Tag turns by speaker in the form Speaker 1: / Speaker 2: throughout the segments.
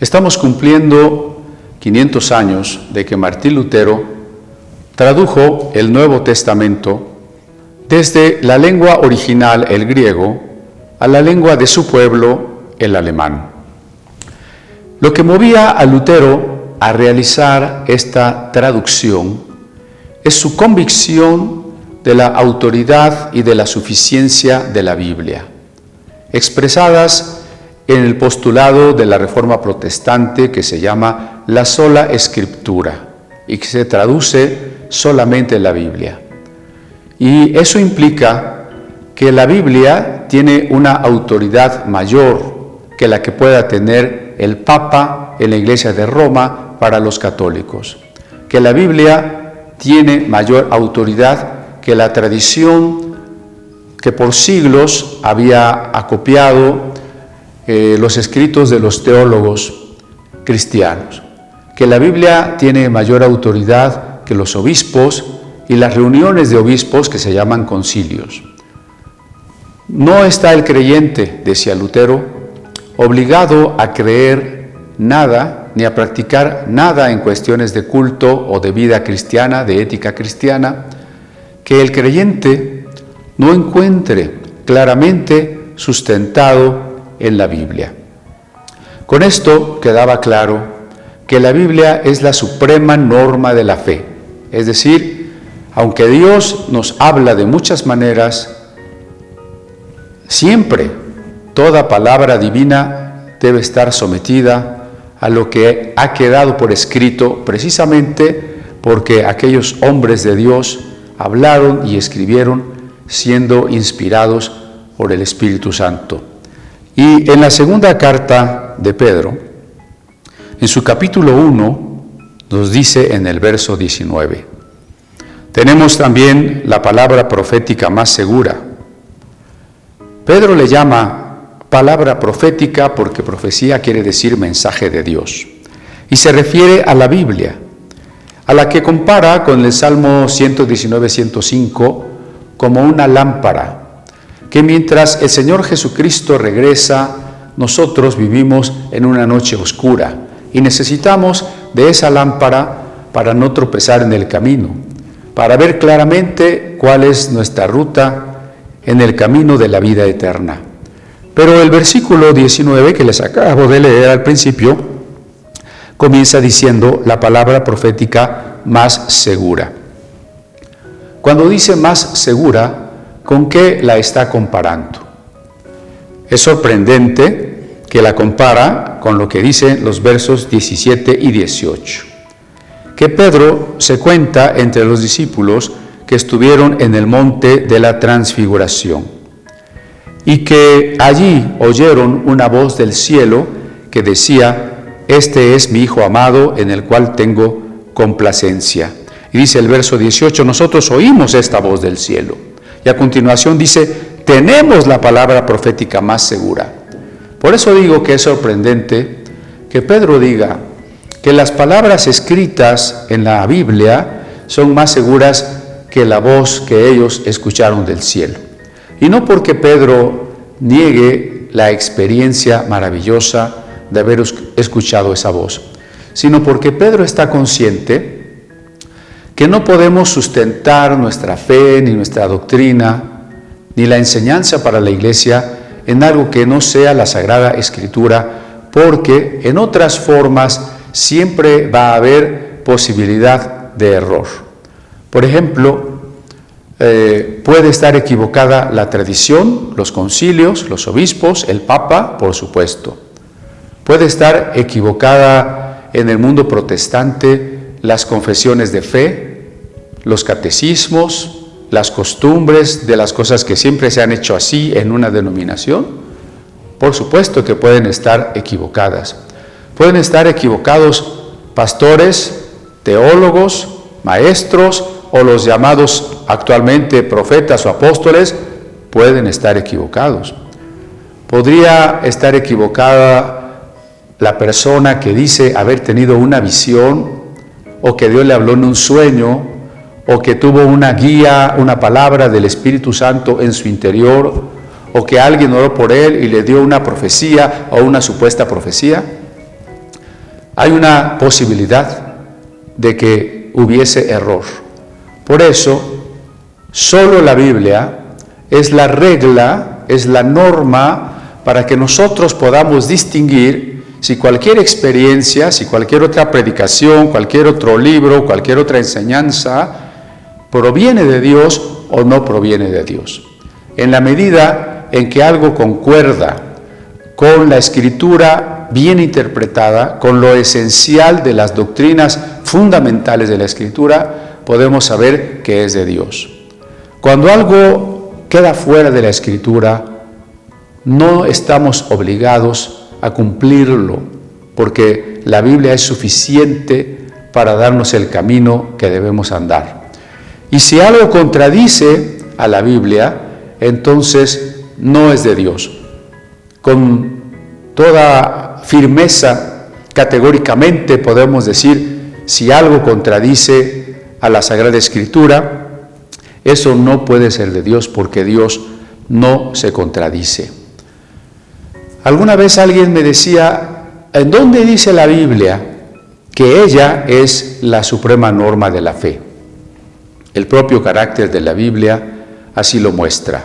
Speaker 1: Estamos cumpliendo 500 años de que Martín Lutero tradujo el Nuevo Testamento desde la lengua original, el griego, a la lengua de su pueblo, el alemán. Lo que movía a Lutero a realizar esta traducción es su convicción de la autoridad y de la suficiencia de la Biblia, expresadas en el postulado de la Reforma Protestante que se llama la sola Escritura y que se traduce solamente en la Biblia. Y eso implica que la Biblia tiene una autoridad mayor que la que pueda tener el Papa en la Iglesia de Roma para los católicos, que la Biblia tiene mayor autoridad que la tradición que por siglos había acopiado los escritos de los teólogos cristianos, que la Biblia tiene mayor autoridad que los obispos y las reuniones de obispos que se llaman concilios. No está el creyente, decía Lutero, obligado a creer nada ni a practicar nada en cuestiones de culto o de vida cristiana, de ética cristiana, que el creyente no encuentre claramente sustentado en la Biblia. Con esto quedaba claro que la Biblia es la suprema norma de la fe, es decir, aunque Dios nos habla de muchas maneras, siempre toda palabra divina debe estar sometida a lo que ha quedado por escrito, precisamente porque aquellos hombres de Dios hablaron y escribieron siendo inspirados por el Espíritu Santo. Y en la segunda carta de Pedro, en su capítulo 1, nos dice en el verso 19, tenemos también la palabra profética más segura. Pedro le llama palabra profética porque profecía quiere decir mensaje de Dios. Y se refiere a la Biblia, a la que compara con el Salmo 119-105 como una lámpara, que mientras el Señor Jesucristo regresa, nosotros vivimos en una noche oscura y necesitamos de esa lámpara para no tropezar en el camino, para ver claramente cuál es nuestra ruta en el camino de la vida eterna. Pero el versículo 19 que les acabo de leer al principio comienza diciendo la palabra profética más segura. Cuando dice más segura, ¿con qué la está comparando? Es sorprendente que la compara con lo que dicen los versos 17 y 18. Que Pedro se cuenta entre los discípulos que estuvieron en el monte de la transfiguración y que allí oyeron una voz del cielo que decía, este es mi Hijo amado en el cual tengo complacencia. Y dice el verso 18, nosotros oímos esta voz del cielo. Y a continuación dice, tenemos la palabra profética más segura. Por eso digo que es sorprendente que Pedro diga que las palabras escritas en la Biblia son más seguras que la voz que ellos escucharon del cielo. Y no porque Pedro niegue la experiencia maravillosa de haber escuchado esa voz, sino porque Pedro está consciente que no podemos sustentar nuestra fe, ni nuestra doctrina, ni la enseñanza para la Iglesia en algo que no sea la Sagrada Escritura, porque en otras formas siempre va a haber posibilidad de error. Por ejemplo, puede estar equivocada la tradición, los concilios, los obispos, el Papa, por supuesto. Puede estar equivocada en el mundo protestante las confesiones de fe, los catecismos, las costumbres de las cosas que siempre se han hecho así en una denominación. Por supuesto que pueden estar equivocadas. Pueden estar equivocados pastores, teólogos, maestros o los llamados actualmente profetas o apóstoles, pueden estar equivocados. Podría estar equivocada la persona que dice haber tenido una visión o que Dios le habló en un sueño o que tuvo una guía, una palabra del Espíritu Santo en su interior, o que alguien oró por él y le dio una profecía o una supuesta profecía. hay una posibilidad de que hubiese error. Por eso, solo la Biblia es la regla, es la norma para que nosotros podamos distinguir si cualquier experiencia, si cualquier otra predicación, cualquier otro libro, cualquier otra enseñanza proviene de Dios o no proviene de Dios. En la medida en que algo concuerda con la Escritura bien interpretada, con lo esencial de las doctrinas fundamentales de la Escritura, podemos saber que es de Dios. Cuando algo queda fuera de la Escritura, no estamos obligados a cumplirlo, porque la Biblia es suficiente para darnos el camino que debemos andar. Y si algo contradice a la Biblia, entonces no es de Dios. Con toda firmeza, categóricamente podemos decir, si algo contradice a la Sagrada Escritura, eso no puede ser de Dios, porque Dios no se contradice. Alguna vez alguien me decía, ¿en dónde dice la Biblia que ella es la suprema norma de la fe? El propio carácter de la Biblia así lo muestra.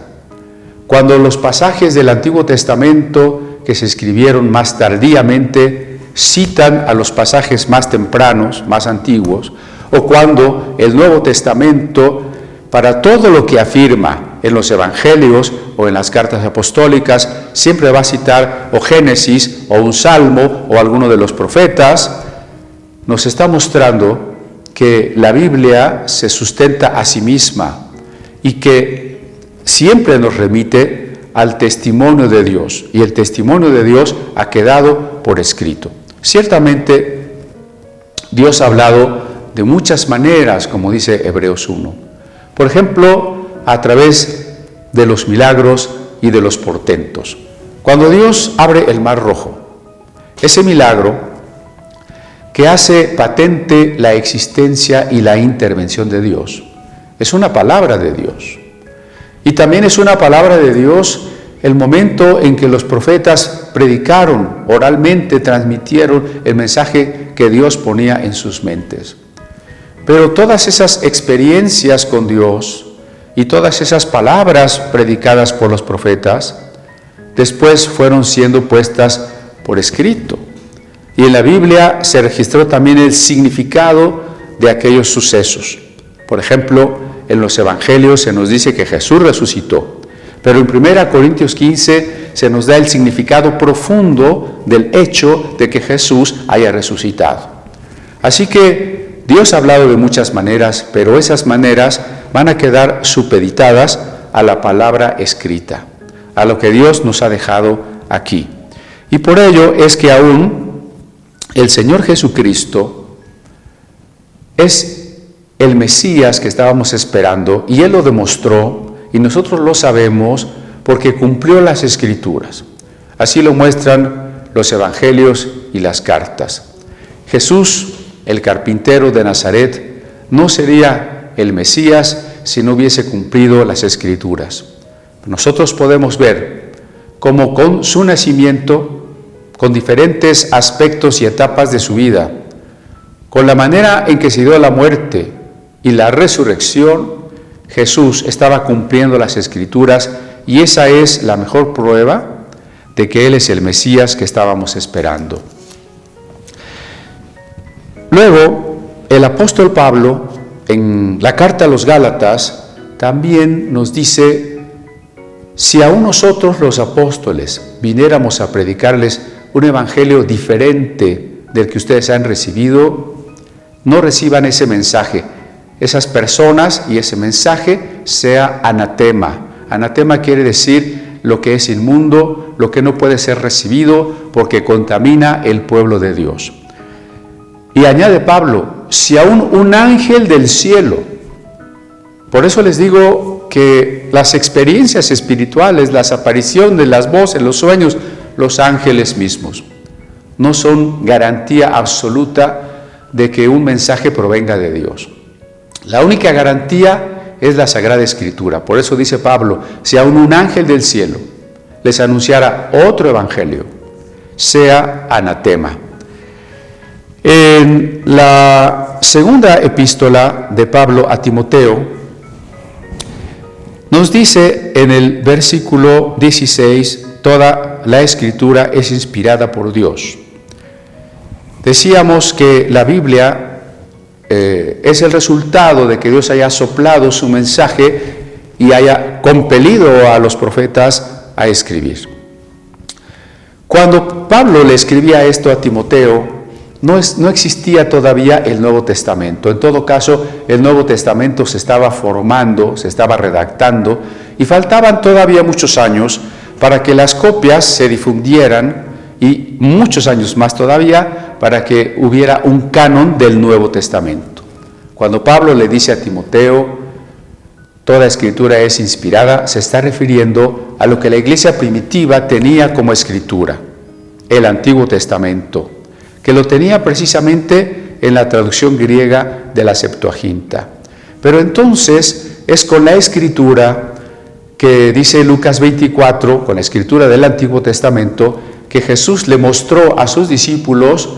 Speaker 1: Cuando los pasajes del Antiguo Testamento que se escribieron más tardíamente citan a los pasajes más tempranos, más antiguos, o cuando el Nuevo Testamento, para todo lo que afirma en los Evangelios o en las cartas apostólicas, siempre va a citar o Génesis o un Salmo o alguno de los profetas, nos está mostrando que la Biblia se sustenta a sí misma y que siempre nos remite al testimonio de Dios, y el testimonio de Dios ha quedado por escrito. Ciertamente, Dios ha hablado de muchas maneras, como dice Hebreos 1. Por ejemplo, a través de los milagros y de los portentos. Cuando Dios abre el Mar Rojo, ese milagro que hace patente la existencia y la intervención de Dios, es una palabra de Dios. Y también es una palabra de Dios el momento en que los profetas predicaron, oralmente transmitieron el mensaje que Dios ponía en sus mentes. Pero todas esas experiencias con Dios y todas esas palabras predicadas por los profetas, después fueron siendo puestas por escrito. Y en la Biblia se registró también el significado de aquellos sucesos. Por ejemplo, en los Evangelios se nos dice que Jesús resucitó, pero en 1 Corintios 15 se nos da el significado profundo del hecho de que Jesús haya resucitado. Así que Dios ha hablado de muchas maneras, pero esas maneras van a quedar supeditadas a la palabra escrita, a lo que Dios nos ha dejado aquí. Y por ello es que aún el Señor Jesucristo es el Mesías que estábamos esperando, y Él lo demostró, y nosotros lo sabemos porque cumplió las Escrituras. Así lo muestran los Evangelios y las cartas. Jesús, el carpintero de Nazaret, no sería el Mesías si no hubiese cumplido las Escrituras. Nosotros podemos ver cómo con su nacimiento, con diferentes aspectos y etapas de su vida, con la manera en que se dio la muerte y la resurrección, Jesús estaba cumpliendo las Escrituras, y esa es la mejor prueba de que Él es el Mesías que estábamos esperando. Luego, el apóstol Pablo, en la carta a los Gálatas, también nos dice, si aún nosotros los apóstoles viniéramos a predicarles un evangelio diferente del que ustedes han recibido, no reciban ese mensaje. Esas personas y ese mensaje sea anatema. Anatema quiere decir lo que es inmundo, lo que no puede ser recibido porque contamina el pueblo de Dios. Y añade Pablo, si aún un ángel del cielo, por eso les digo que las experiencias espirituales, las apariciones, las voces, los sueños, los ángeles mismos, no son garantía absoluta de que un mensaje provenga de Dios. La única garantía es la Sagrada Escritura. Por eso dice Pablo, si aún un ángel del cielo les anunciara otro evangelio, sea anatema. En la segunda epístola de Pablo a Timoteo, nos dice en el versículo 16, toda la Escritura es inspirada por Dios. Decíamos que la Biblia es el resultado de que Dios haya soplado su mensaje y haya compelido a los profetas a escribir. Cuando Pablo le escribía esto a Timoteo, no existía todavía el Nuevo Testamento. En todo caso, el Nuevo Testamento se estaba formando, se estaba redactando, y faltaban todavía muchos años para que las copias se difundieran, y muchos años más todavía para que hubiera un canon del Nuevo Testamento. Cuando Pablo le dice a Timoteo, toda escritura es inspirada, se está refiriendo a lo que la iglesia primitiva tenía como escritura, el Antiguo Testamento, que lo tenía precisamente en la traducción griega de la Septuaginta. Pero entonces es con la escritura que dice Lucas 24, con la escritura del Antiguo Testamento, que Jesús le mostró a sus discípulos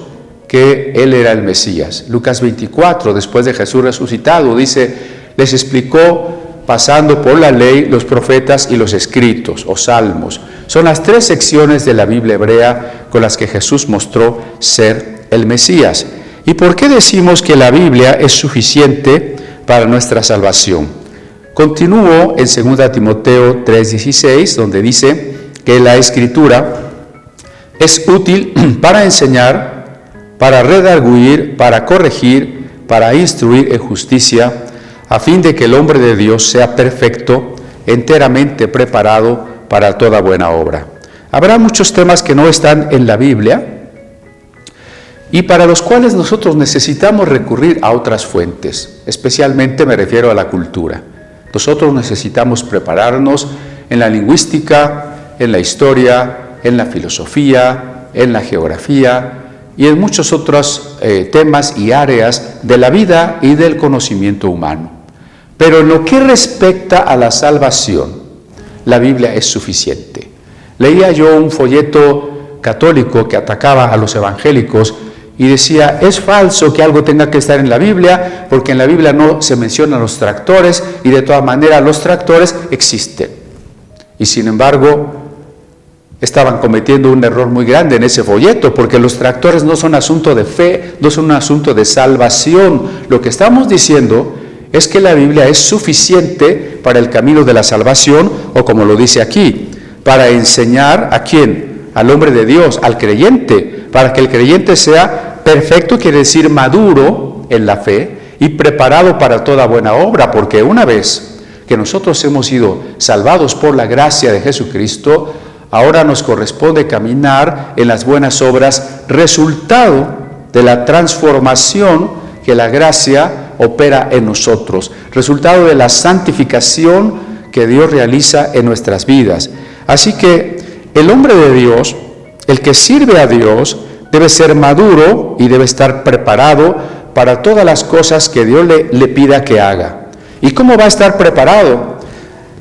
Speaker 1: que Él era el Mesías. Lucas 24, después de Jesús resucitado, dice, les explicó pasando por la ley, los profetas y los escritos o salmos. Son las tres secciones de la Biblia hebrea con las que Jesús mostró ser el Mesías. ¿Y por qué decimos que la Biblia es suficiente para nuestra salvación? Continúo en 2 Timoteo 3:16, donde dice que la Escritura es útil para enseñar, para redarguir, para corregir, para instruir en justicia, a fin de que el hombre de Dios sea perfecto, enteramente preparado para toda buena obra. Habrá muchos temas que no están en la Biblia y para los cuales nosotros necesitamos recurrir a otras fuentes, especialmente me refiero a la cultura. Nosotros necesitamos prepararnos en la lingüística, en la historia, en la filosofía, en la geografía y en muchos otros temas y áreas de la vida y del conocimiento humano. Pero en lo que respecta a la salvación, la Biblia es suficiente. Leía yo un folleto católico que atacaba a los evangélicos y decía, es falso que algo tenga que estar en la Biblia, porque en la Biblia no se mencionan los tractores y de todas maneras los tractores existen. Y sin embargo, estaban cometiendo un error muy grande en ese folleto, porque los tractores no son asunto de fe, no son un asunto de salvación. Lo que estamos diciendo es que la Biblia es suficiente para el camino de la salvación, o como lo dice aquí, para enseñar a quién, al hombre de Dios, al creyente, para que el creyente sea perfecto, quiere decir maduro en la fe y preparado para toda buena obra, porque una vez que nosotros hemos sido salvados por la gracia de Jesucristo, ahora nos corresponde caminar en las buenas obras, resultado de la transformación que la gracia opera en nosotros, resultado de la santificación que Dios realiza en nuestras vidas. Así que el hombre de Dios, el que sirve a Dios, debe ser maduro y debe estar preparado para todas las cosas que Dios le pida que haga. ¿Y cómo va a estar preparado?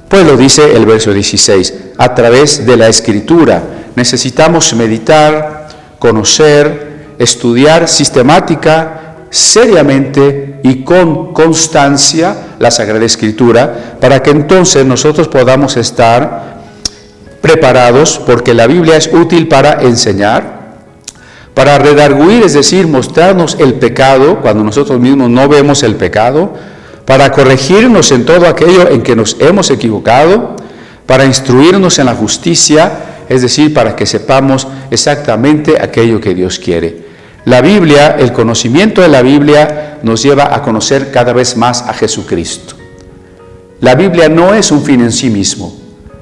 Speaker 1: Pues lo dice el verso 16, a través de la Escritura. Necesitamos meditar, conocer, estudiar sistemática, seriamente y con constancia la Sagrada Escritura, para que entonces nosotros podamos estar preparados, porque la Biblia es útil para enseñar, para redarguir, es decir, mostrarnos el pecado cuando nosotros mismos no vemos el pecado, para corregirnos en todo aquello en que nos hemos equivocado, para instruirnos en la justicia, es decir, para que sepamos exactamente aquello que Dios quiere. La Biblia, el conocimiento de la Biblia nos lleva a conocer cada vez más a Jesucristo. La Biblia no es un fin en sí mismo.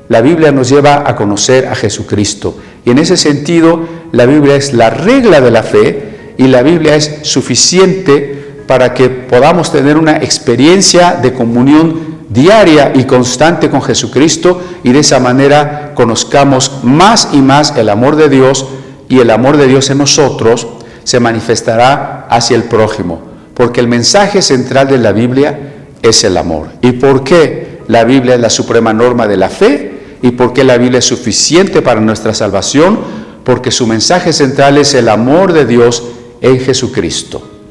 Speaker 1: La Biblia nos lleva a conocer a Jesucristo. Y en ese sentido, la Biblia es la regla de la fe y la Biblia es suficiente para que podamos tener una experiencia de comunión diaria y constante con Jesucristo y de esa manera conozcamos más y más el amor de Dios, y el amor de Dios en nosotros se manifestará hacia el prójimo, porque el mensaje central de la Biblia es el amor. ¿Y por qué la Biblia es la suprema norma de la fe? ¿Y por qué la Biblia es suficiente para nuestra salvación? Porque su mensaje central es el amor de Dios en Jesucristo.